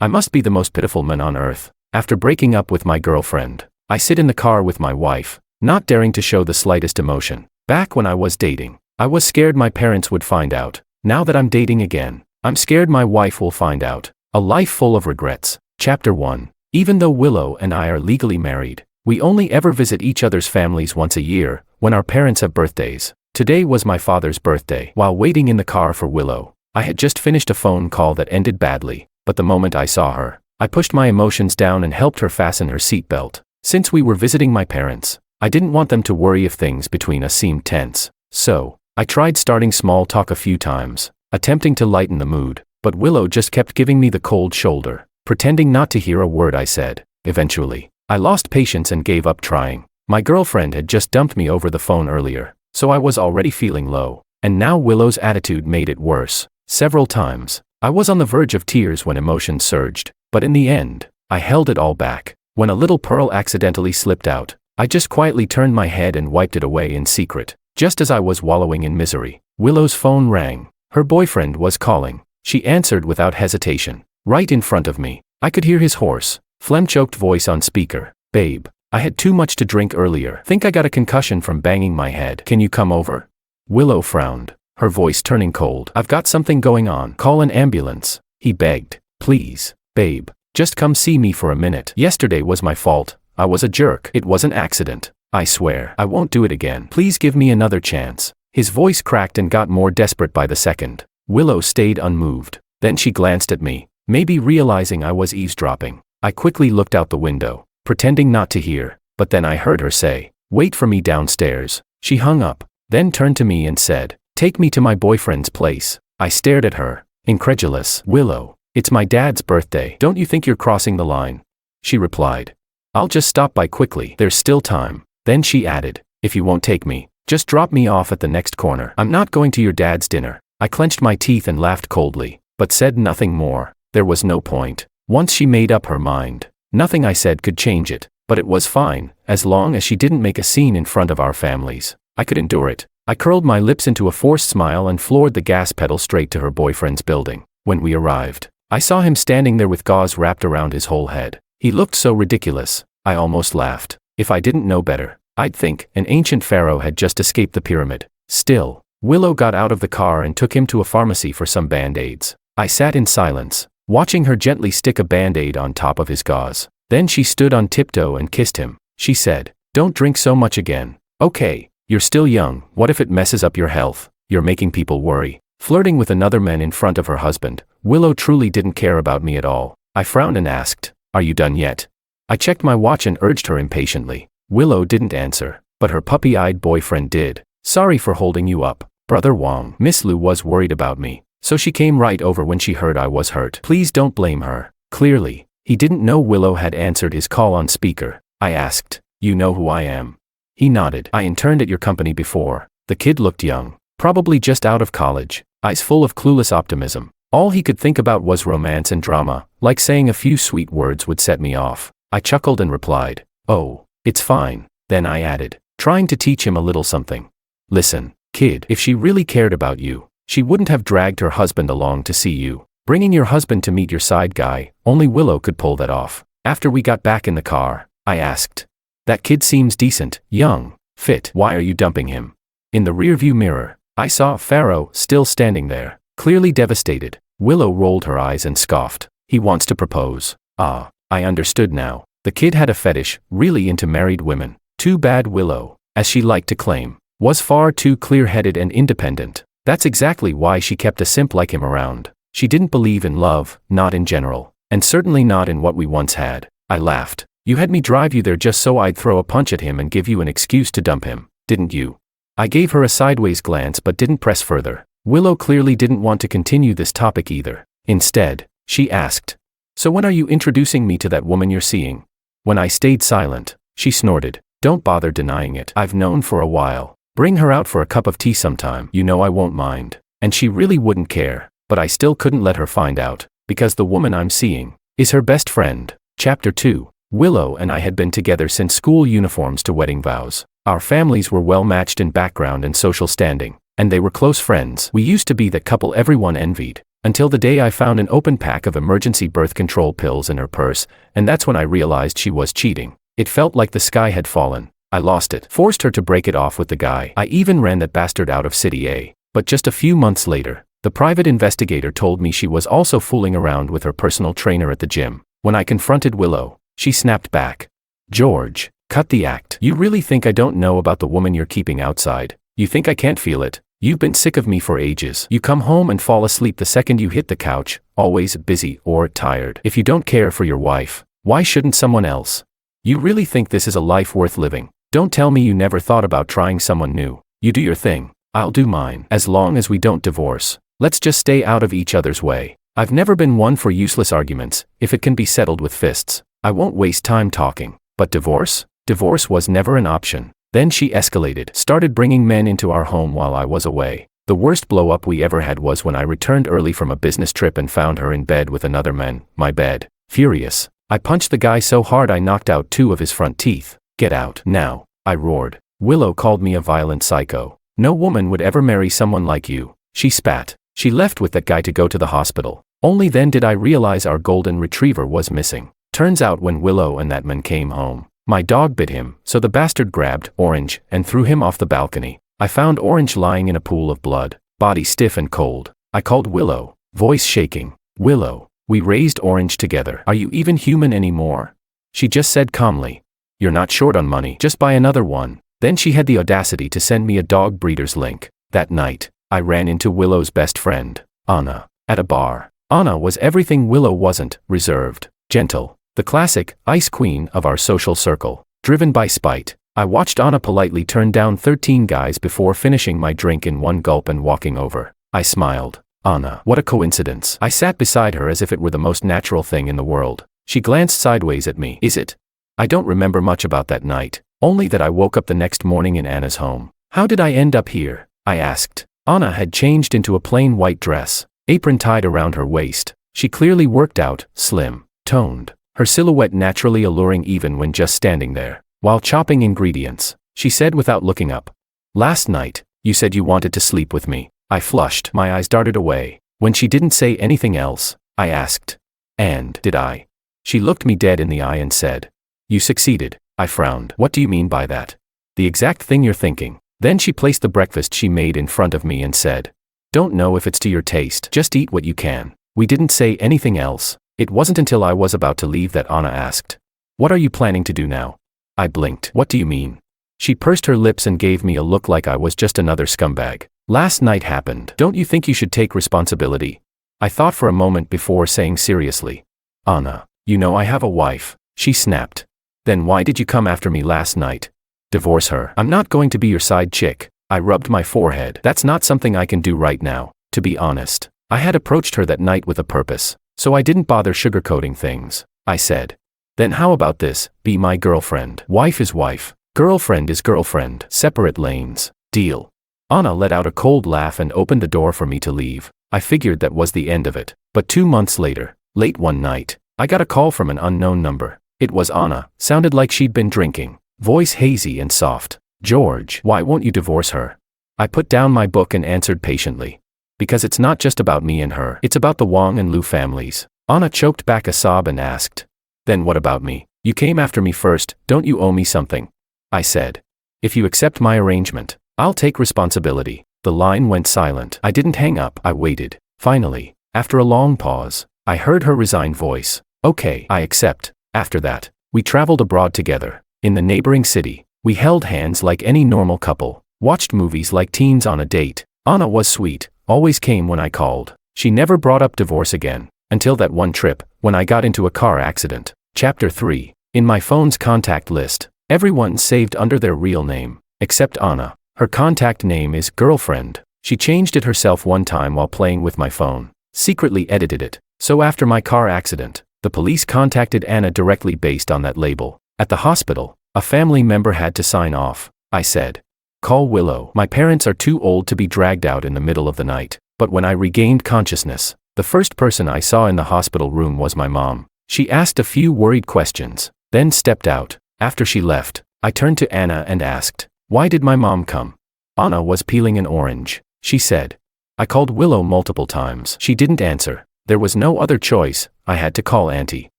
I must be the most pitiful man on earth. After breaking up with my girlfriend, I sit in the car with my wife, not daring to show the slightest emotion. Back when I was dating, I was scared my parents would find out. Now that I'm dating again, I'm scared my wife will find out. A life full of regrets. Chapter 1. Even though Willow and I are legally married, we only ever visit each other's families once a year, when our parents have birthdays. Today was my father's birthday. While waiting in the car for Willow, I had just finished a phone call that ended badly, but the moment I saw her, I pushed my emotions down and helped her fasten her seatbelt. Since we were visiting my parents, I didn't want them to worry if things between us seemed tense. So, I tried starting small talk a few times, attempting to lighten the mood, but Willow just kept giving me the cold shoulder, pretending not to hear a word I said. Eventually, I lost patience and gave up trying. My girlfriend had just dumped me over the phone earlier, so I was already feeling low, and now Willow's attitude made it worse. Several times, I was on the verge of tears when emotions surged, but in the end, I held it all back. When a little pearl accidentally slipped out, I just quietly turned my head and wiped it away in secret. Just as I was wallowing in misery, Willow's phone rang. Her boyfriend was calling. She answered without hesitation. Right in front of me, I could hear his hoarse, phlegm-choked voice on speaker. "Babe, I had too much to drink earlier. Think I got a concussion from banging my head. Can you come over?" Willow frowned, her voice turning cold. "I've got something going on. Call an ambulance," he begged. "Please, babe, just come see me for a minute. Yesterday was my fault. I was a jerk. It was an accident. I swear I won't do it again. Please give me another chance." His voice cracked and got more desperate by the second. Willow stayed unmoved. Then she glanced at me, maybe realizing I was eavesdropping. I quickly looked out the window, pretending not to hear, but then I heard her say, "Wait for me downstairs." She hung up, then turned to me and said, "Take me to my boyfriend's place." I stared at her, incredulous. "Willow, it's my dad's birthday. Don't you think you're crossing the line?" She replied, "I'll just stop by quickly. There's still time." Then she added, "If you won't take me, just drop me off at the next corner." "I'm not going to your dad's dinner." I clenched my teeth and laughed coldly, but said nothing more. There was no point. Once she made up her mind, nothing I said could change it, but it was fine, as long as she didn't make a scene in front of our families. I could endure it. I curled my lips into a forced smile and floored the gas pedal straight to her boyfriend's building. When we arrived, I saw him standing there with gauze wrapped around his whole head. He looked so ridiculous, I almost laughed. If I didn't know better, I'd think an ancient pharaoh had just escaped the pyramid. Still, Willow got out of the car and took him to a pharmacy for some band-aids. I sat in silence, watching her gently stick a band-aid on top of his gauze. Then she stood on tiptoe and kissed him. She said, "Don't drink so much again. Okay, you're still young. What if it messes up your health? You're making people worry." Flirting with another man in front of her husband, Willow truly didn't care about me at all. I frowned and asked, "Are you done yet?" I checked my watch and urged her impatiently. Willow didn't answer, but her puppy-eyed boyfriend did. "Sorry for holding you up, Brother Wong." Miss Lu was worried about me, so she came right over when she heard I was hurt. "Please don't blame her." Clearly, he didn't know Willow had answered his call on speaker. I asked, "You know who I am?" He nodded. "I interned at your company before." The kid looked young, probably just out of college, eyes full of clueless optimism. All he could think about was romance and drama, like saying a few sweet words would set me off. I chuckled and replied, "Oh, it's fine." Then I added, trying to teach him a little something. "Listen, kid, if she really cared about you, she wouldn't have dragged her husband along to see you. Bringing your husband to meet your side guy, only Willow could pull that off." After we got back in the car, I asked, "That kid seems decent, young, fit. Why are you dumping him?" In the rearview mirror, I saw Pharaoh still standing there, clearly devastated. Willow rolled her eyes and scoffed. "He wants to propose." Ah, I understood now. The kid had a fetish, really into married women. Too bad Willow, as she liked to claim, was far too clear-headed and independent. That's exactly why she kept a simp like him around. She didn't believe in love, not in general, and certainly not in what we once had. I laughed. "You had me drive you there just so I'd throw a punch at him and give you an excuse to dump him, didn't you?" I gave her a sideways glance but didn't press further. Willow clearly didn't want to continue this topic either. Instead, she asked, "So when are you introducing me to that woman you're seeing?" When I stayed silent, she snorted, "Don't bother denying it. I've known for a while. Bring her out for a cup of tea sometime. You know I won't mind." And she really wouldn't care, but I still couldn't let her find out, because the woman I'm seeing is her best friend. Chapter 2. Willow and I had been together since school uniforms to wedding vows. Our families were well matched in background and social standing, and they were close friends. We used to be that couple everyone envied. Until the day I found an open pack of emergency birth control pills in her purse, and that's when I realized she was cheating. It felt like the sky had fallen. I lost it, forced her to break it off with the guy. I even ran that bastard out of City A. But just a few months later, the private investigator told me she was also fooling around with her personal trainer at the gym. When I confronted Willow, she snapped back. George, cut the act. You really think I don't know about the woman you're keeping outside? You think I can't feel it? You've been sick of me for ages. You come home and fall asleep the second you hit the couch, always busy or tired. If you don't care for your wife, why shouldn't someone else? You really think this is a life worth living? Don't tell me you never thought about trying someone new. You do your thing. I'll do mine. As long as we don't divorce, let's just stay out of each other's way. I've never been one for useless arguments. If it can be settled with fists, I won't waste time talking. But divorce? Divorce was never an option. Then she escalated, started bringing men into our home while I was away. The worst blow-up we ever had was when I returned early from a business trip and found her in bed with another man. My bed. Furious, I punched the guy so hard I knocked out 2 of his front teeth. Get out now, I roared. Willow called me a violent psycho. No woman would ever marry someone like you. She spat. She left with that guy to go to the hospital. Only then did I realize our golden retriever was missing. Turns out when Willow and that man came home, my dog bit him, so the bastard grabbed Orange and threw him off the balcony. I found Orange lying in a pool of blood, body stiff and cold. I called Willow, voice shaking. Willow, we raised Orange together. Are you even human anymore? She just said calmly, you're not short on money, just buy another one. Then she had the audacity to send me a dog breeder's link. That night, I ran into Willow's best friend, Anna, at a bar. Anna was everything Willow wasn't: reserved, gentle, the classic ice queen of our social circle. Driven by spite, I watched Anna politely turn down 13 guys before finishing my drink in one gulp and walking over. I smiled. Anna, what a coincidence. I sat beside her as if it were the most natural thing in the world. She glanced sideways at me. Is it? I don't remember much about that night, only that I woke up the next morning in Anna's home. How did I end up here? I asked. Anna had changed into a plain white dress, apron tied around her waist. She clearly worked out, slim, toned, her silhouette naturally alluring even when just standing there. While chopping ingredients, she said without looking up, last night, you said you wanted to sleep with me. I flushed. My eyes darted away. When she didn't say anything else, I asked, and did I? She looked me dead in the eye and said, you succeeded. I frowned. What do you mean by that? The exact thing you're thinking. Then she placed the breakfast she made in front of me and said, don't know if it's to your taste. Just eat what you can. We didn't say anything else. It wasn't until I was about to leave that Anna asked, what are you planning to do now? I blinked. What do you mean? She pursed her lips and gave me a look like I was just another scumbag. Last night happened. Don't you think you should take responsibility? I thought for a moment before saying seriously, Anna, you know I have a wife. She snapped. Then why did you come after me last night? Divorce her. I'm not going to be your side chick. I rubbed my forehead. That's not something I can do right now, to be honest. I had approached her that night with a purpose, so I didn't bother sugarcoating things. I said, then how about this? Be my girlfriend. Wife is wife. Girlfriend is girlfriend. Separate lanes. Deal. Anna let out a cold laugh and opened the door for me to leave. I figured that was the end of it. But 2 months later, late one night, I got a call from an unknown number. It was Anna. Sounded like she'd been drinking. Voice hazy and soft. George, why won't you divorce her? I put down my book and answered patiently. Because it's not just about me and her. It's about the Wong and Liu families. Anna choked back a sob and asked, then what about me? You came after me first. Don't you owe me something? I said, if you accept my arrangement, I'll take responsibility. The line went silent. I didn't hang up. I waited. Finally, after a long pause, I heard her resigned voice. Okay, I accept. After that, we traveled abroad together. In the neighboring city, we held hands like any normal couple, watched movies like teens on a date. Anna was sweet, always came when I called. She never brought up divorce again, until that one trip, when I got into a car accident. Chapter 3. In my phone's contact list, everyone's saved under their real name, except Anna. Her contact name is Girlfriend. She changed it herself one time while playing with my phone, secretly edited it. So after my car accident, the police contacted Anna directly based on that label. At the hospital, a family member had to sign off. I said, call Willow. My parents are too old to be dragged out in the middle of the night. But when I regained consciousness, the first person I saw in the hospital room was my mom. She asked a few worried questions, then stepped out. After she left, I turned to Anna and asked, why did my mom come? Anna was peeling an orange. She said, I called Willow multiple times. She didn't answer. There was no other choice. I had to call Auntie.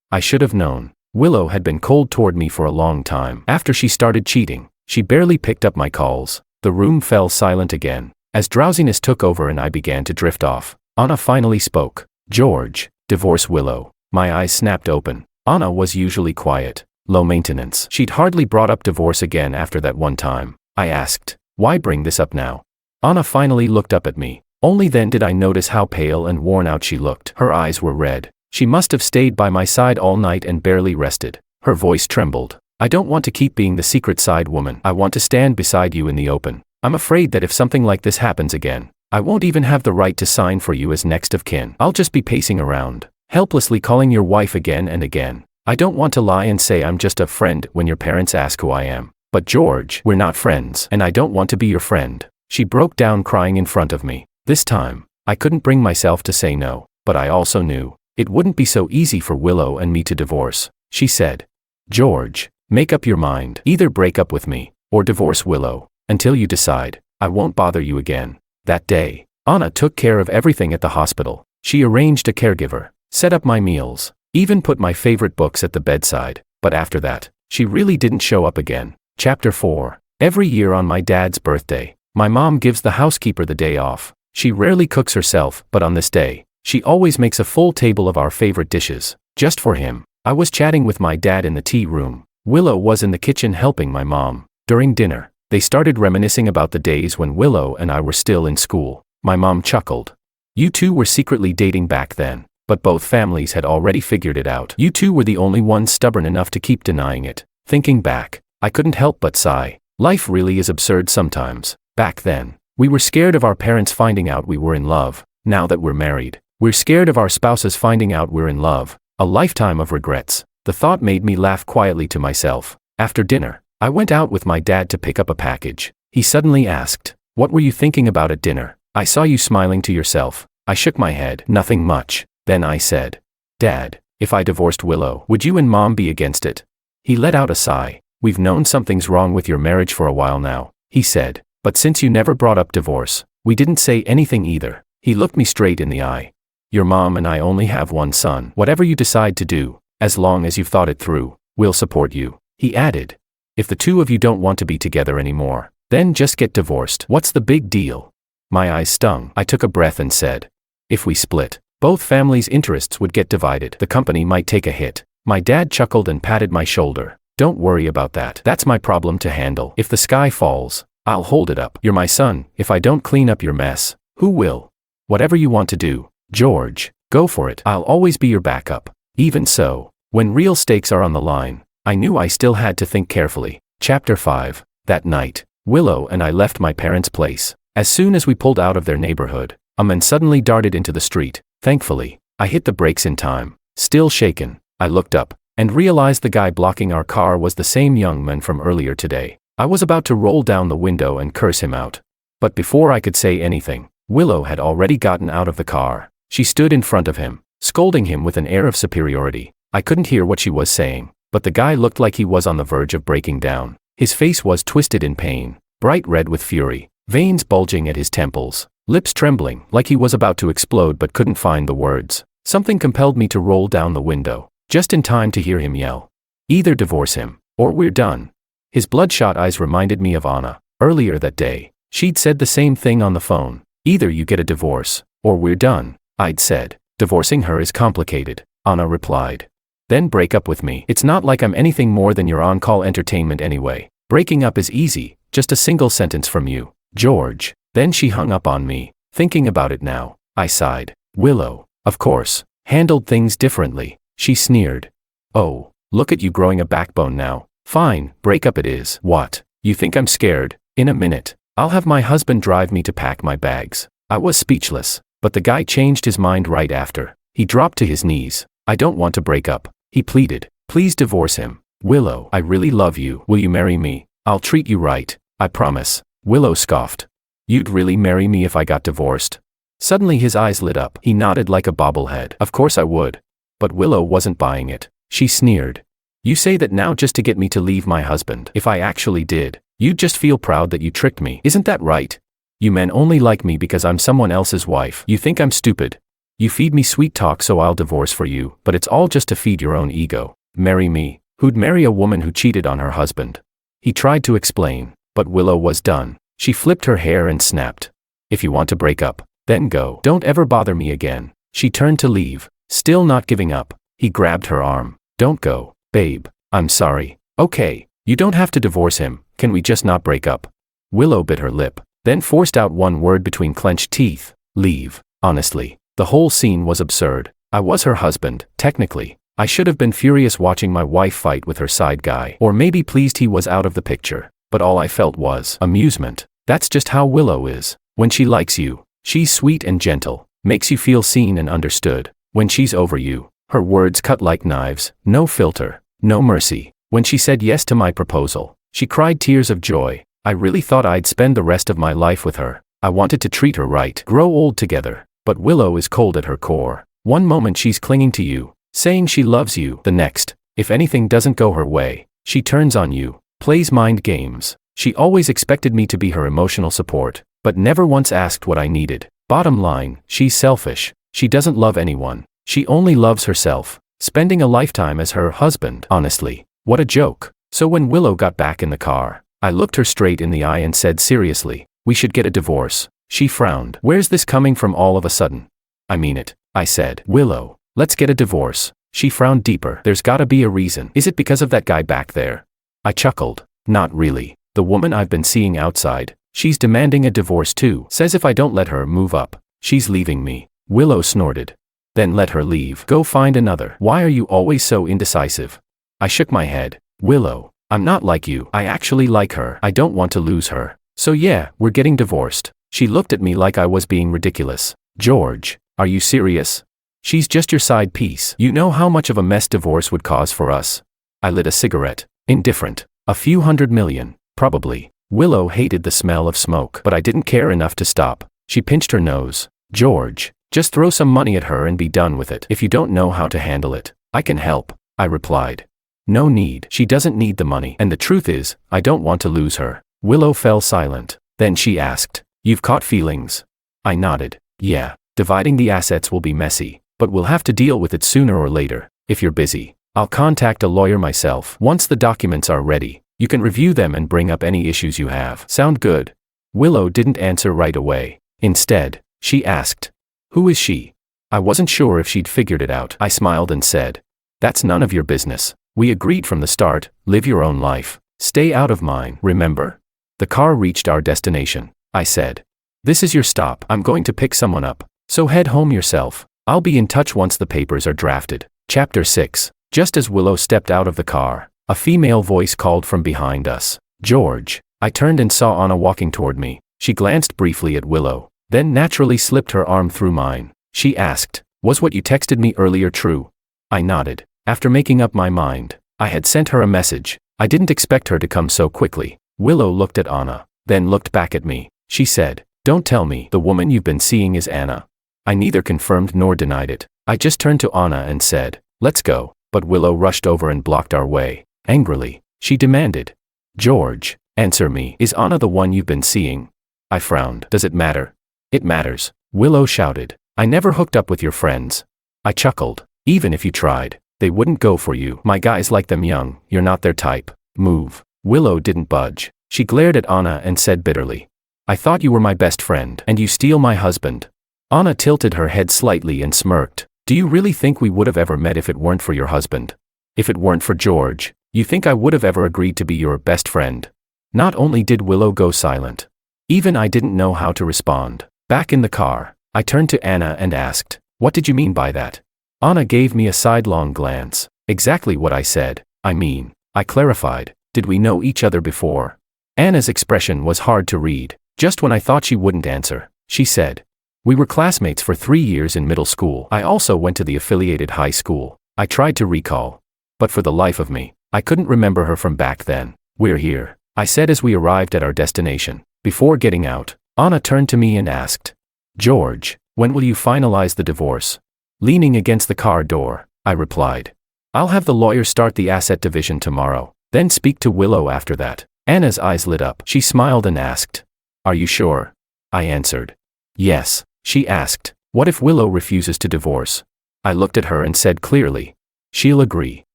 I should have known. Willow had been cold toward me for a long time. After she started cheating, she barely picked up my calls. The room fell silent again. As drowsiness took over and I began to drift off, Anna finally spoke. George, divorce Willow. My eyes snapped open. Anna was usually quiet, low maintenance. She'd hardly brought up divorce again after that one time. I asked, why bring this up now? Anna finally looked up at me. Only then did I notice how pale and worn out she looked. Her eyes were red. She must have stayed by my side all night and barely rested. Her voice trembled. I don't want to keep being the secret side woman. I want to stand beside you in the open. I'm afraid that if something like this happens again, I won't even have the right to sign for you as next of kin. I'll just be pacing around, helplessly calling your wife again and again. I don't want to lie and say I'm just a friend when your parents ask who I am. But George, we're not friends, and I don't want to be your friend. She broke down crying in front of me. This time, I couldn't bring myself to say no, but I also knew it wouldn't be so easy for Willow and me to divorce. She said, George, make up your mind. Either break up with me, or divorce Willow. Until you decide, I won't bother you again. That day, Anna took care of everything at the hospital. She arranged a caregiver, set up my meals, even put my favorite books at the bedside. But after that, she really didn't show up again. Chapter 4. Every year on my dad's birthday, my mom gives the housekeeper the day off. She rarely cooks herself, but on this day, she always makes a full table of our favorite dishes, just for him. I was chatting with my dad in the tea room. Willow was in the kitchen helping my mom. During dinner, they started reminiscing about the days when Willow and I were still in school. My mom chuckled. You two were secretly dating back then, but both families had already figured it out. You two were the only ones stubborn enough to keep denying it. Thinking back, I couldn't help but sigh. Life really is absurd sometimes. Back then, we were scared of our parents finding out we were in love. Now that we're married, we're scared of our spouses finding out we're in love. A lifetime of regrets. The thought made me laugh quietly to myself. After dinner, I went out with my dad to pick up a package. He suddenly asked, what were you thinking about at dinner? I saw you smiling to yourself. I shook my head. Nothing much. Then I said, Dad, if I divorced Willow, would you and Mom be against it? He let out a sigh. We've known something's wrong with your marriage for a while now, he said. But since you never brought up divorce, we didn't say anything either. He looked me straight in the eye. Your mom and I only have one son. Whatever you decide to do, as long as you've thought it through, we'll support you. He added, if the two of you don't want to be together anymore, then just get divorced. What's the big deal? My eyes stung. I took a breath and said, if we split, both families' interests would get divided. The company might take a hit. My dad chuckled and patted my shoulder. Don't worry about that. That's my problem to handle. If the sky falls, I'll hold it up. You're my son. If I don't clean up your mess, who will? Whatever you want to do, George, go for it. I'll always be your backup. Even so, when real stakes are on the line, I knew I still had to think carefully. Chapter 5. That night, Willow and I left my parents' place. As soon as we pulled out of their neighborhood, a man suddenly darted into the street. Thankfully, I hit the brakes in time. Still shaken, I looked up and realized the guy blocking our car was the same young man from earlier today. I was about to roll down the window and curse him out. But before I could say anything, Willow had already gotten out of the car. She stood in front of him, scolding him with an air of superiority. I couldn't hear what she was saying, but the guy looked like he was on the verge of breaking down. His face was twisted in pain, bright red with fury, veins bulging at his temples, lips trembling like he was about to explode but couldn't find the words. Something compelled me to roll down the window, just in time to hear him yell, either divorce him, or we're done. His bloodshot eyes reminded me of Anna. Earlier that day, she'd said the same thing on the phone. Either you get a divorce, or we're done. I'd said, divorcing her is complicated, Anna replied. Then break up with me. It's not like I'm anything more than your on-call entertainment anyway. Breaking up is easy, just a single sentence from you, George. Then she hung up on me. Thinking about it now, I sighed. Willow, of course, handled things differently. She sneered. Oh, look at you growing a backbone now. Fine, break up it is. What? You think I'm scared? In a minute, I'll have my husband drive me to pack my bags. I was speechless, but the guy changed his mind right after. He dropped to his knees. I don't want to break up, he pleaded. Please divorce him. Willow, I really love you. Will you marry me? I'll treat you right, I promise. Willow scoffed. You'd really marry me if I got divorced? Suddenly his eyes lit up. He nodded like a bobblehead. Of course I would. But Willow wasn't buying it. She sneered. You say that now just to get me to leave my husband. If I actually did, you'd just feel proud that you tricked me. Isn't that right? You men only like me because I'm someone else's wife. You think I'm stupid. You feed me sweet talk so I'll divorce for you, but it's all just to feed your own ego. Marry me. Who'd marry a woman who cheated on her husband? He tried to explain, but Willow was done. She flipped her hair and snapped. If you want to break up, then go. Don't ever bother me again. She turned to leave, still not giving up. He grabbed her arm. Don't go, babe. I'm sorry. Okay, you don't have to divorce him. Can we just not break up? Willow bit her lip, then forced out one word between clenched teeth. Leave. Honestly, the whole scene was absurd. I was her husband, technically. I should have been furious watching my wife fight with her side guy, or maybe pleased he was out of the picture. But all I felt was amusement. That's just how Willow is. When she likes you, she's sweet and gentle, makes you feel seen and understood. When she's over you, her words cut like knives, no filter, no mercy. When she said yes to my proposal, she cried tears of joy. I really thought I'd spend the rest of my life with her. I wanted to treat her right, grow old together. But Willow is cold at her core. One moment she's clinging to you, saying she loves you. The next, if anything doesn't go her way, she turns on you, plays mind games. She always expected me to be her emotional support, but never once asked what I needed. Bottom line, she's selfish. She doesn't love anyone. She only loves herself, spending a lifetime as her husband. Honestly, what a joke. So when Willow got back in the car, I looked her straight in the eye and said seriously, we should get a divorce. She frowned. Where's this coming from all of a sudden? I mean it, I said. Willow, let's get a divorce. She frowned deeper. There's gotta be a reason. Is it because of that guy back there? I chuckled. Not really. The woman I've been seeing outside, she's demanding a divorce too. Says if I don't let her move up, she's leaving me. Willow snorted. Then let her leave. Go find another. Why are you always so indecisive? I shook my head. Willow, I'm not like you. I actually like her. I don't want to lose her. So yeah, we're getting divorced. She looked at me like I was being ridiculous. George, are you serious? She's just your side piece. You know how much of a mess divorce would cause for us. I lit a cigarette. Indifferent. A few $100 million, probably. Willow hated the smell of smoke, but I didn't care enough to stop. She pinched her nose. George, just throw some money at her and be done with it. If you don't know how to handle it, I can help, I replied. No need. She doesn't need the money. And the truth is, I don't want to lose her. Willow fell silent. Then she asked, you've caught feelings? I nodded. Yeah, dividing the assets will be messy, but we'll have to deal with it sooner or later. If you're busy, I'll contact a lawyer myself. Once the documents are ready, you can review them and bring up any issues you have. Sound good? Willow didn't answer right away. Instead, she asked, who is she? I wasn't sure if she'd figured it out. I smiled and said, that's none of your business. We agreed from the start, live your own life. Stay out of mine, remember? The car reached our destination. I said, this is your stop. I'm going to pick someone up, so head home yourself. I'll be in touch once the papers are drafted. Chapter 6. Just as Willow stepped out of the car, a female voice called from behind us. George. I turned and saw Anna walking toward me. She glanced briefly at Willow, then naturally slipped her arm through mine. She asked, was what you texted me earlier true? I nodded. After making up my mind, I had sent her a message. I didn't expect her to come so quickly. Willow looked at Anna, then looked back at me. She said, don't tell me the woman you've been seeing is Anna. I neither confirmed nor denied it. I just turned to Anna and said, let's go. But Willow rushed over and blocked our way. Angrily, she demanded, George, answer me. Is Anna the one you've been seeing? I frowned. Does it matter? It matters. Willow shouted. I never hooked up with your friends. I chuckled. Even if you tried, they wouldn't go for you. My guys like them young. You're not their type. Move. Willow didn't budge. She glared at Anna and said bitterly, I thought you were my best friend, and you steal my husband. Anna tilted her head slightly and smirked. Do you really think we would have ever met if it weren't for your husband? If it weren't for George, you think I would have ever agreed to be your best friend? Not only did Willow go silent, even I didn't know how to respond. Back in the car, I turned to Anna and asked, what did you mean by that? Anna gave me a sidelong glance. Exactly what I said. I clarified, did we know each other before? Anna's expression was hard to read. Just when I thought she wouldn't answer, she said, we were classmates for 3 years in middle school. I also went to the affiliated high school. I tried to recall, but for the life of me, I couldn't remember her from back then. We're here, I said as we arrived at our destination. Before getting out, Anna turned to me and asked, George, when will you finalize the divorce? Leaning against the car door, I replied, I'll have the lawyer start the asset division tomorrow, then speak to Willow after that. Anna's eyes lit up. She smiled and asked, are you sure? I answered. Yes, she asked. What if Willow refuses to divorce? I looked at her and said clearly. She'll agree.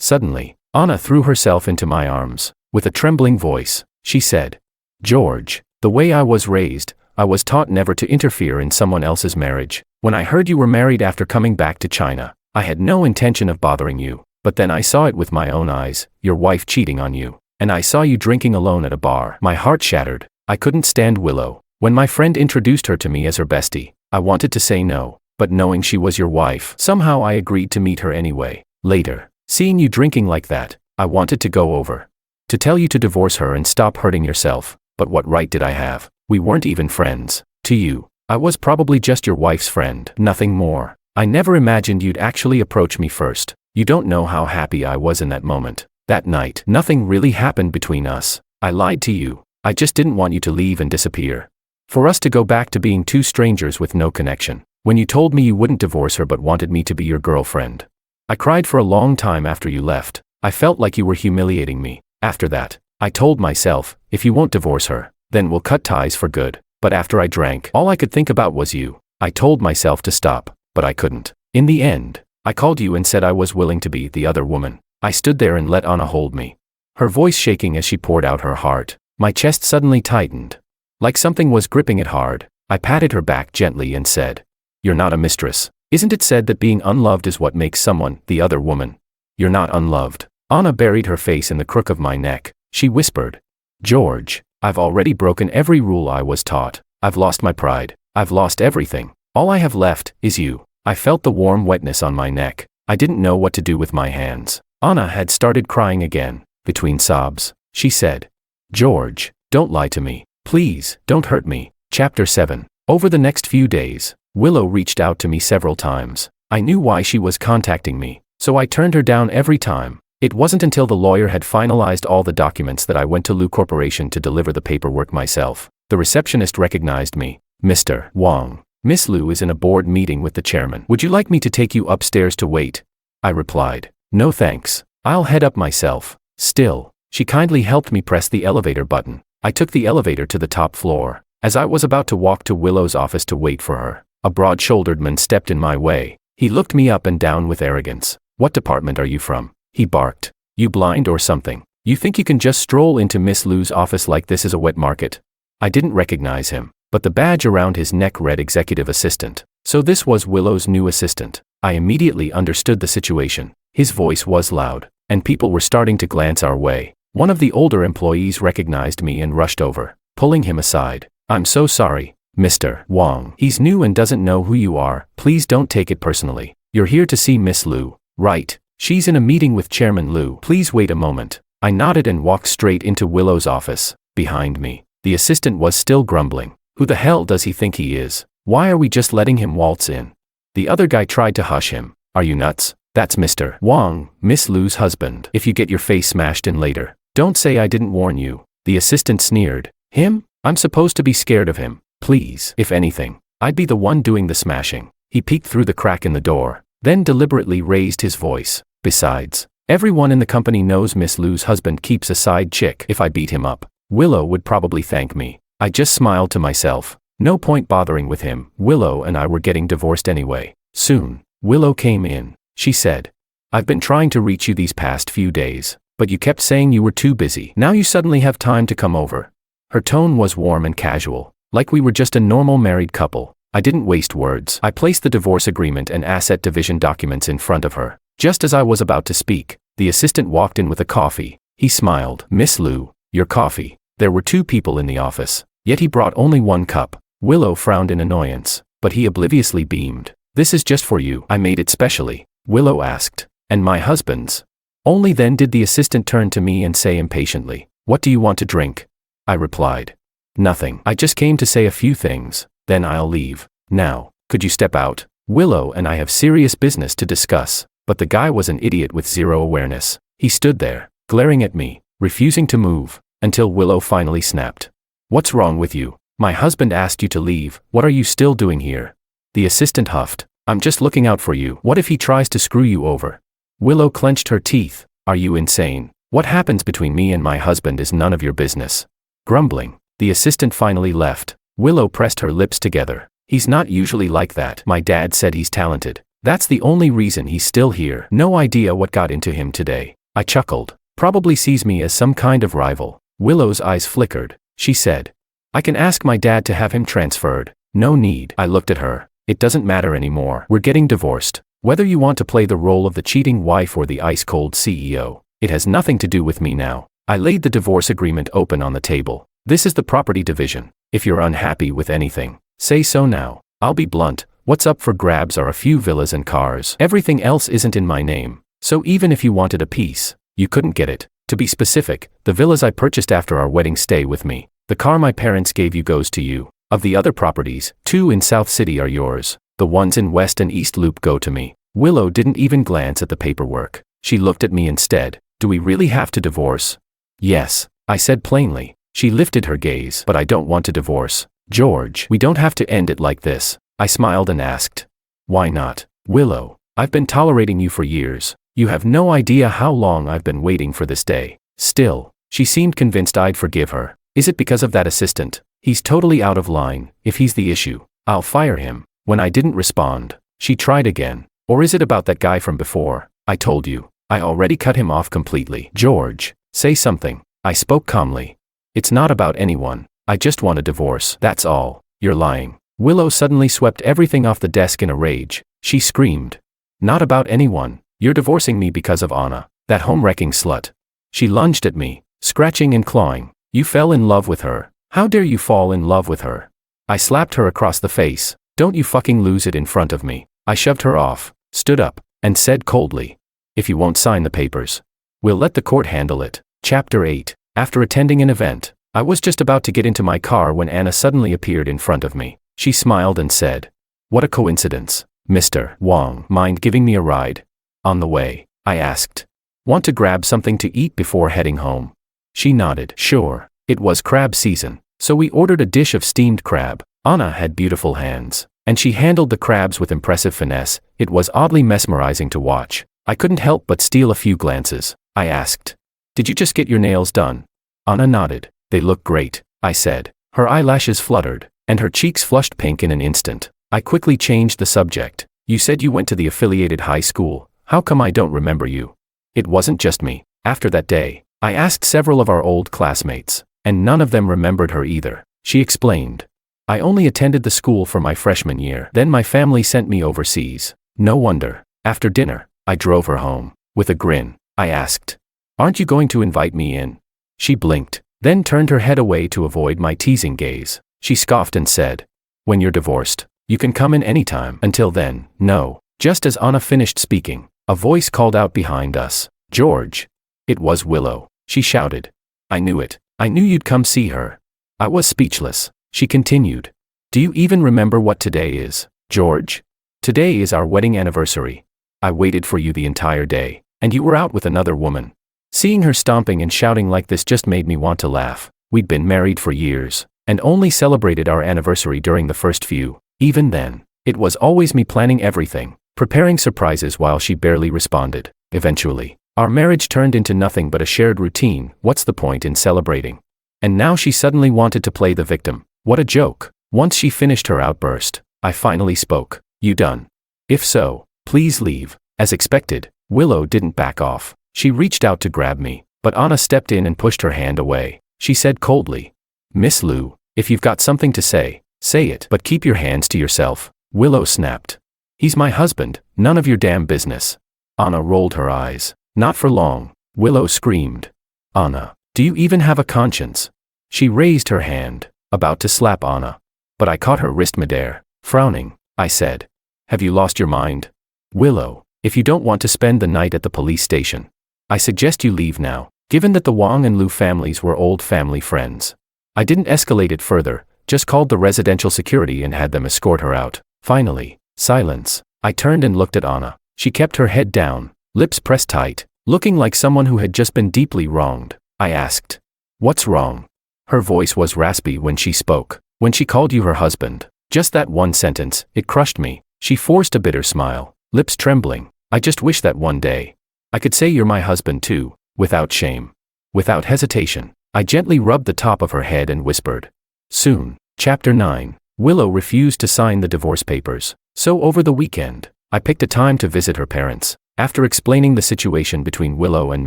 Suddenly, Anna threw herself into my arms. With a trembling voice, she said, George, the way I was raised, I was taught never to interfere in someone else's marriage. When I heard you were married after coming back to China, I had no intention of bothering you, but then I saw it with my own eyes, your wife cheating on you, and I saw you drinking alone at a bar. My heart shattered. I couldn't stand Willow. When my friend introduced her to me as her bestie, I wanted to say no, but knowing she was your wife, somehow I agreed to meet her anyway. Later, seeing you drinking like that, I wanted to go over to tell you to divorce her and stop hurting yourself, but what right did I have? We weren't even friends. To you, I was probably just your wife's friend, nothing more. I never imagined you'd actually approach me first. You don't know how happy I was in that moment. That night, nothing really happened between us. I lied to you. I just didn't want you to leave and disappear. For us to go back to being two strangers with no connection. When you told me you wouldn't divorce her but wanted me to be your girlfriend, I cried for a long time after you left. I felt like you were humiliating me. After that, I told myself, if you won't divorce her, then we'll cut ties for good. But after I drank, all I could think about was you. I told myself to stop, but I couldn't. In the end, I called you and said I was willing to be the other woman. I stood there and let Anna hold me, her voice shaking as she poured out her heart. My chest suddenly tightened, like something was gripping it hard. I patted her back gently and said, You're not a mistress. Isn't it said that being unloved is what makes someone the other woman? You're not unloved. Anna buried her face in the crook of my neck. She whispered, George, I've already broken every rule I was taught. I've lost my pride. I've lost everything. All I have left is you. I felt the warm wetness on my neck. I didn't know what to do with my hands. Anna had started crying again. Between sobs, she said, George, don't lie to me. Please, don't hurt me. Chapter 7. Over the next few days, Willow reached out to me several times. I knew why she was contacting me, so I turned her down every time. It wasn't until the lawyer had finalized all the documents that I went to Lu Corporation to deliver the paperwork myself. The receptionist recognized me. Mr. Wang, Miss Lu is in a board meeting with the chairman. Would you like me to take you upstairs to wait? I replied, No thanks. I'll head up myself. Still, she kindly helped me press the elevator button. I took the elevator to the top floor. As I was about to walk to Willow's office to wait for her, a broad-shouldered man stepped in my way. He looked me up and down with arrogance. What department are you from? He barked. You blind or something? You think you can just stroll into Miss Lu's office like this is a wet market? I didn't recognize him, but the badge around his neck read executive assistant. So this was Willow's new assistant. I immediately understood the situation. His voice was loud, and people were starting to glance our way. One of the older employees recognized me and rushed over, pulling him aside. I'm so sorry, Mr. Wang. He's new and doesn't know who you are. Please don't take it personally. You're here to see Miss Lu, right? She's in a meeting with Chairman Lu. Please wait a moment. I nodded and walked straight into Willow's office. Behind me, the assistant was still grumbling. Who the hell does he think he is? Why are we just letting him waltz in? The other guy tried to hush him. Are you nuts? That's Mr. Wang, Miss Lu's husband. If you get your face smashed in later, don't say I didn't warn you. The assistant sneered. Him? I'm supposed to be scared of him. Please, if anything, I'd be the one doing the smashing. He peeked through the crack in the door, then deliberately raised his voice. Besides, everyone in the company knows Miss Lu's husband keeps a side chick. If I beat him up, Willow would probably thank me. I just smiled to myself. No point bothering with him. Willow and I were getting divorced anyway. Soon, Willow came in. She said, I've been trying to reach you these past few days, but you kept saying you were too busy. Now you suddenly have time to come over. Her tone was warm and casual, like we were just a normal married couple. I didn't waste words. I placed the divorce agreement and asset division documents in front of her. Just as I was about to speak, the assistant walked in with a coffee. He smiled. Miss Lu, your coffee. There were 2 people in the office, yet he brought only 1 cup. Willow frowned in annoyance, but he obliviously beamed. This is just for you. I made it specially. Willow asked, and my husband's? Only then did the assistant turn to me and say impatiently, What do you want to drink? I replied, Nothing. I just came to say a few things, then I'll leave. Now, could you step out? Willow and I have serious business to discuss. But the guy was an idiot with zero awareness. He stood there, glaring at me, refusing to move, until Willow finally snapped. What's wrong with you? My husband asked you to leave. What are you still doing here? The assistant huffed. I'm just looking out for you. What if he tries to screw you over? Willow clenched her teeth. Are you insane? What happens between me and my husband is none of your business. Grumbling, the assistant finally left, Willow pressed her lips together. He's not usually like that. My dad said he's talented. That's the only reason he's still here. No idea what got into him today. I chuckled. Probably sees me as some kind of rival. Willow's eyes flickered. She said, I can ask my dad to have him transferred. No need. I looked at her. It doesn't matter anymore. We're getting divorced. Whether you want to play the role of the cheating wife or the ice-cold CEO, it has nothing to do with me now. I laid the divorce agreement open on the table. This is the property division. If you're unhappy with anything, say so now. I'll be blunt. What's up for grabs are a few villas and cars. Everything else isn't in my name. So even if you wanted a piece, you couldn't get it. To be specific, the villas I purchased after our wedding stay with me. The car my parents gave you goes to you. Of the other properties, 2 in South City are yours. The ones in West and East Loop go to me. Willow didn't even glance at the paperwork. She looked at me instead. Do we really have to divorce? Yes, I said plainly. She lifted her gaze. But I don't want to divorce. George, we don't have to end it like this. I smiled and asked. Why not? Willow, I've been tolerating you for years. You have no idea how long I've been waiting for this day. Still, she seemed convinced I'd forgive her. Is it because of that assistant? He's totally out of line. If he's the issue, I'll fire him. When I didn't respond, she tried again. Or is it about that guy from before? I told you. I already cut him off completely. George, say something. I spoke calmly. It's not about anyone. I just want a divorce. That's all. You're lying. Willow suddenly swept everything off the desk in a rage. She screamed. Not about anyone. You're divorcing me because of Anna, that home-wrecking slut. She lunged at me, scratching and clawing. You fell in love with her. How dare you fall in love with her? I slapped her across the face. Don't you fucking lose it in front of me. I shoved her off, stood up, and said coldly, if you won't sign the papers, we'll let the court handle it. Chapter 8. After attending an event, I was just about to get into my car when Anna suddenly appeared in front of me. She smiled and said, what a coincidence. Mr. Wong, mind giving me a ride? On the way, I asked. Want to grab something to eat before heading home? She nodded. Sure. It was crab season, so we ordered a dish of steamed crab. Anna had beautiful hands, and she handled the crabs with impressive finesse. It was oddly mesmerizing to watch. I couldn't help but steal a few glances. I asked, did you just get your nails done? Anna nodded. They look great, I said. Her eyelashes fluttered, and her cheeks flushed pink in an instant. I quickly changed the subject. You said you went to the affiliated high school. How come I don't remember you? It wasn't just me. After that day, I asked several of our old classmates, and none of them remembered her either. She explained. I only attended the school for my freshman year. Then my family sent me overseas. No wonder. After dinner, I drove her home. With a grin, I asked, aren't you going to invite me in? She blinked, then turned her head away to avoid my teasing gaze. She scoffed and said, when you're divorced, you can come in anytime. Until then, no. Just as Anna finished speaking, a voice called out behind us, George. It was Willow. She shouted. I knew it. I knew you'd come see her. I was speechless. She continued. Do you even remember what today is, George? Today is our wedding anniversary. I waited for you the entire day, and you were out with another woman. Seeing her stomping and shouting like this just made me want to laugh. We'd been married for years, and only celebrated our anniversary during the first few. Even then, it was always me planning everything, preparing surprises while she barely responded. Eventually, our marriage turned into nothing but a shared routine. What's the point in celebrating? And now she suddenly wanted to play the victim. What a joke. Once she finished her outburst, I finally spoke. You done? If so, please leave. As expected, Willow didn't back off. She reached out to grab me, but Anna stepped in and pushed her hand away. She said coldly, Miss Liu, if you've got something to say, say it, but keep your hands to yourself. Willow snapped. He's my husband, none of your damn business. Anna rolled her eyes. Not for long. Willow screamed. Anna, do you even have a conscience? She raised her hand, about to slap Anna. But I caught her wrist midair. Frowning, I said, have you lost your mind? Willow, if you don't want to spend the night at the police station, I suggest you leave now. Given that the Wang and Liu families were old family friends, I didn't escalate it further, just called the residential security and had them escort her out. Finally, silence. I turned and looked at Anna. She kept her head down, lips pressed tight, looking like someone who had just been deeply wronged. I asked, what's wrong? Her voice was raspy when she spoke. When she called you her husband. Just that one sentence, it crushed me. She forced a bitter smile, lips trembling. I just wish that one day I could say you're my husband too, without shame. Without hesitation, I gently rubbed the top of her head and whispered, soon. Chapter 9. Willow refused to sign the divorce papers. So over the weekend, I picked a time to visit her parents. After explaining the situation between Willow and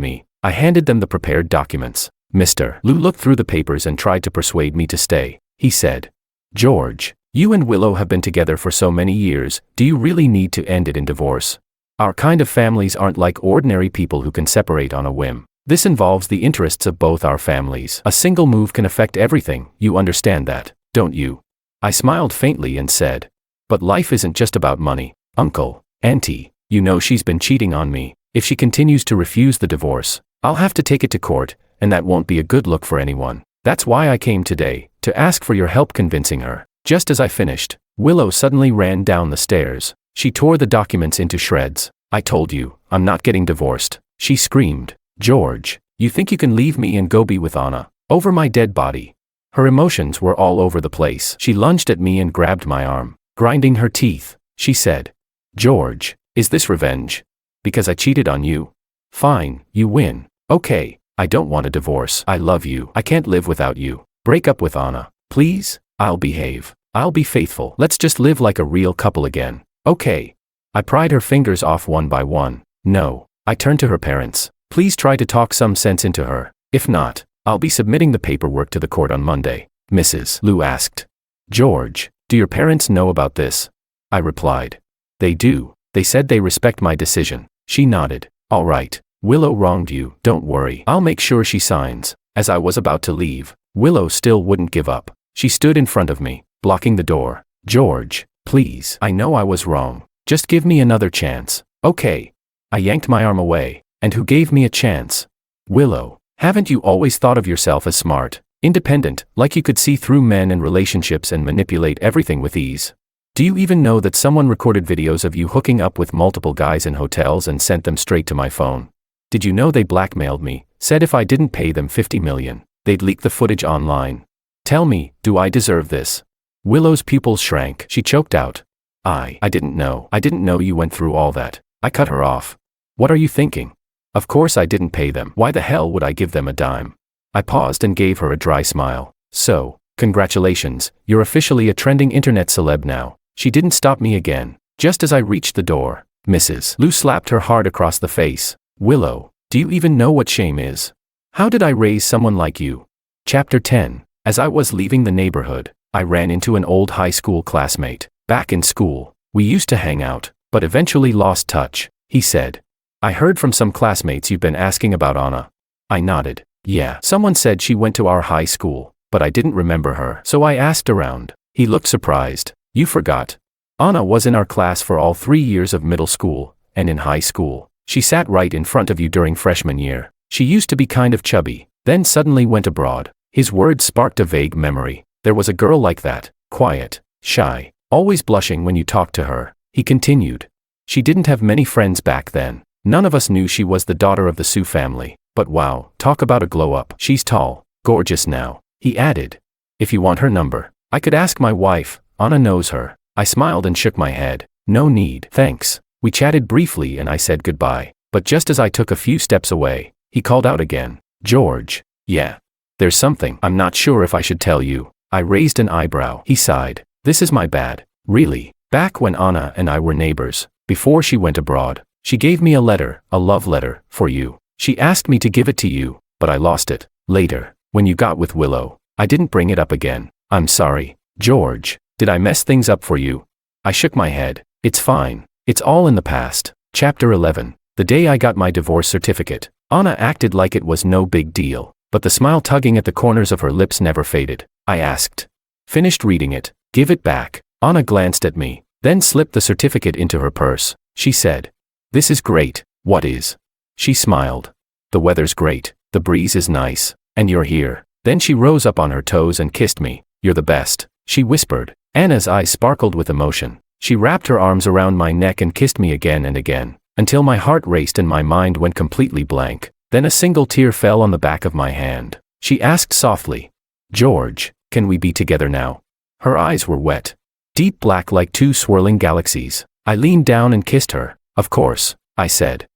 me, I handed them the prepared documents. Mr. Lou looked through the papers and tried to persuade me to stay. He said, "George, you and Willow have been together for so many years, do you really need to end it in divorce? Our kind of families aren't like ordinary people who can separate on a whim. This involves the interests of both our families. A single move can affect everything, you understand that, don't you?" I smiled faintly and said, "But life isn't just about money, Uncle, Auntie, you know she's been cheating on me. If she continues to refuse the divorce, I'll have to take it to court, and that won't be a good look for anyone. That's why I came today, to ask for your help convincing her." Just as I finished, Willow suddenly ran down the stairs. She tore the documents into shreds. "I told you, I'm not getting divorced," she screamed. "George, you think you can leave me and go be with Anna, over my dead body?" Her emotions were all over the place. She lunged at me and grabbed my arm. Grinding her teeth, she said, "George, is this revenge? Because I cheated on you? Fine, you win. Okay, I don't want a divorce. I love you. I can't live without you. Break up with Anna, please. I'll behave. I'll be faithful. Let's just live like a real couple again. Okay." I pried her fingers off one by one. "No." I turned to her parents. "Please try to talk some sense into her. If not, I'll be submitting the paperwork to the court on Monday." Mrs. Lou asked, "George, do your parents know about this?" I replied, "They do. They said they respect my decision." She nodded. "All right. Willow wronged you. Don't worry. I'll make sure she signs." As I was about to leave, Willow still wouldn't give up. She stood in front of me, blocking the door. "George, please. I know I was wrong. Just give me another chance. Okay." I yanked my arm away. "And who gave me a chance?" "Willow. Haven't you always thought of yourself as smart, independent, like you could see through men and relationships and manipulate everything with ease? Do you even know that someone recorded videos of you hooking up with multiple guys in hotels and sent them straight to my phone? Did you know they blackmailed me, said if I didn't pay them $50 million, they'd leak the footage online? Tell me, do I deserve this?" Willow's pupils shrank. She choked out, I didn't know. I didn't know you went through all that." I cut her off. "What are you thinking? Of course I didn't pay them. Why the hell would I give them a dime?" I paused and gave her a dry smile. "So, congratulations, you're officially a trending internet celeb now." She didn't stop me again. Just as I reached the door, Mrs. Lou slapped her hard across the face. "Willow, do you even know what shame is? How did I raise someone like you?" Chapter 10. As I was leaving the neighborhood, I ran into an old high school classmate. "Back in school, we used to hang out, but eventually lost touch," he said. "I heard from some classmates you've been asking about Anna." I nodded. "Yeah, someone said she went to our high school, but I didn't remember her, so I asked around." He looked surprised. "You forgot. Anna was in our class for all 3 years of middle school, and in high school. She sat right in front of you during freshman year. She used to be kind of chubby, then suddenly went abroad." His words sparked a vague memory. "There was a girl like that, quiet, shy, always blushing when you talked to her," he continued. "She didn't have many friends back then. None of us knew she was the daughter of the Sue family. But wow, talk about a glow-up. She's tall, gorgeous now," he added. "If you want her number, I could ask my wife. Anna knows her." I smiled and shook my head. "No need, thanks." We chatted briefly and I said goodbye. But just as I took a few steps away, he called out again. "George." "Yeah. There's something I'm not sure if I should tell you." I raised an eyebrow. He sighed. "This is my bad. Really. Back when Anna and I were neighbors, before she went abroad, she gave me a letter, a love letter, for you. She asked me to give it to you, but I lost it. Later, when you got with Willow, I didn't bring it up again. I'm sorry. George, did I mess things up for you?" I shook my head. "It's fine. It's all in the past." Chapter 11. The day I got my divorce certificate, Anna acted like it was no big deal, but the smile tugging at the corners of her lips never faded. I asked. "Finished reading it? Give it back." Anna glanced at me, then slipped the certificate into her purse. She said, "This is great." "What is?" She smiled. "The weather's great, the breeze is nice, and you're here." Then she rose up on her toes and kissed me. "You're the best," she whispered. Anna's eyes sparkled with emotion. She wrapped her arms around my neck and kissed me again and again, until my heart raced and my mind went completely blank. Then a single tear fell on the back of my hand. She asked softly, "George, can we be together now?" Her eyes were wet, deep black like two swirling galaxies. I leaned down and kissed her. "Of course," I said.